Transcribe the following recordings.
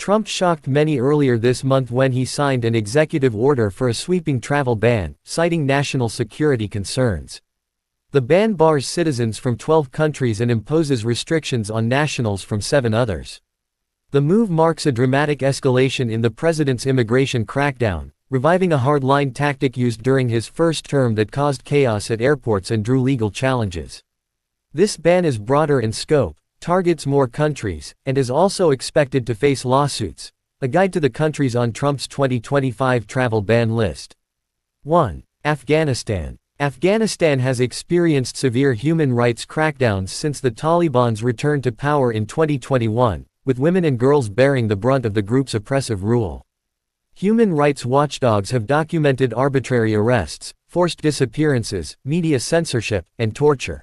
Trump shocked many earlier this month when he signed an executive order for a sweeping travel ban, citing national security concerns. The ban bars citizens from 12 countries and imposes restrictions on nationals from 7 others. The move marks a dramatic escalation in the president's immigration crackdown, reviving a hardline tactic used during his first term that caused chaos at airports and drew legal challenges. This ban is broader in scope, targets more countries, and is also expected to face lawsuits. A guide to the countries on Trump's 2025 travel ban list. 1. Afghanistan. Afghanistan has experienced severe human rights crackdowns since the Taliban's return to power in 2021, with women and girls bearing the brunt of the group's oppressive rule. Human rights watchdogs have documented arbitrary arrests, forced disappearances, media censorship, and torture.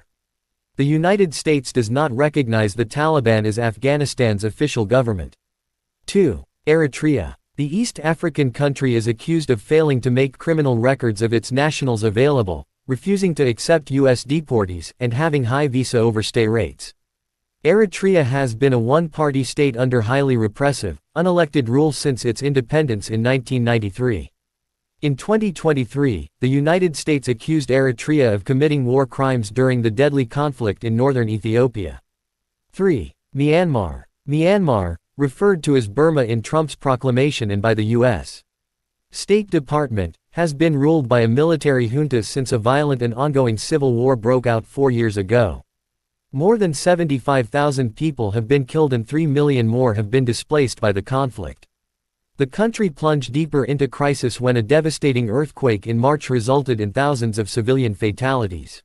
The United States does not recognize the Taliban as Afghanistan's official government. 2. Eritrea. The East African country is accused of failing to make criminal records of its nationals available, refusing to accept U.S. deportees, and having high visa overstay rates. Eritrea has been a one-party state under highly repressive, unelected rule since its independence in 1993. In 2023, the United States accused Eritrea of committing war crimes during the deadly conflict in northern Ethiopia. 3. Myanmar. Myanmar, referred to as Burma in Trump's proclamation and by the U.S. State Department, has been ruled by a military junta since a violent and ongoing civil war broke out 4 years ago. More than 75,000 people have been killed and 3 million more have been displaced by the conflict. The country plunged deeper into crisis when a devastating earthquake in March resulted in thousands of civilian fatalities.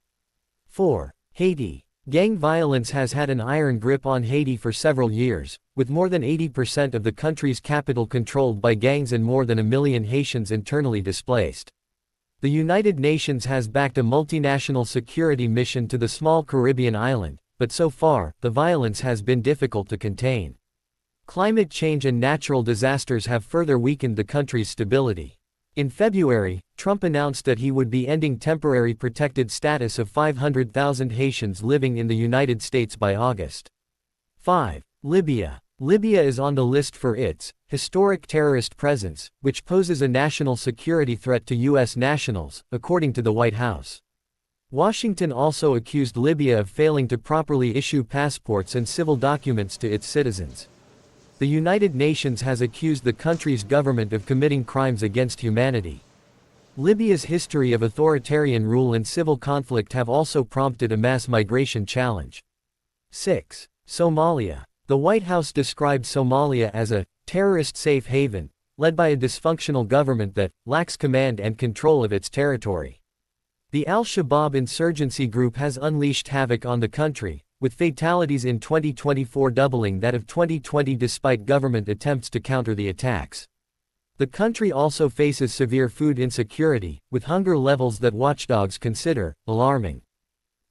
4. Haiti. Gang violence has had an iron grip on Haiti for several years, with more than 80% of the country's capital controlled by gangs and more than 1 million Haitians internally displaced. The United Nations has backed a multinational security mission to the small Caribbean island, but so far, the violence has been difficult to contain. Climate change and natural disasters have further weakened the country's stability. In February, Trump announced that he would be ending temporary protected status of 500,000 Haitians living in the United States by August. 5. Libya. Libya is on the list for its historic terrorist presence, which poses a national security threat to U.S. nationals, according to the White House. Washington also accused Libya of failing to properly issue passports and civil documents to its citizens. The United Nations has accused the country's government of committing crimes against humanity. Libya's history of authoritarian rule and civil conflict have also prompted a mass migration challenge. 6. Somalia. The White House described Somalia as a terrorist safe haven, led by a dysfunctional government that lacks command and control of its territory. The Al-Shabaab insurgency group has unleashed havoc on the country, with fatalities in 2024 doubling that of 2020 despite government attempts to counter the attacks. The country also faces severe food insecurity, with hunger levels that watchdogs consider alarming.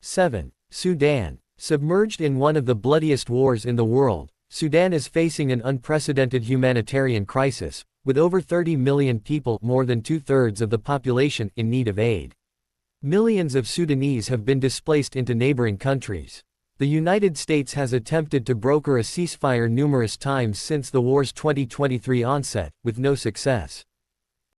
7. Sudan. Submerged in one of the bloodiest wars in the world, Sudan is facing an unprecedented humanitarian crisis, with over 30 million people, more than 2/3 of the population, in need of aid. Millions of Sudanese have been displaced into neighboring countries. The United States has attempted to broker a ceasefire numerous times since the war's 2023 onset, with no success.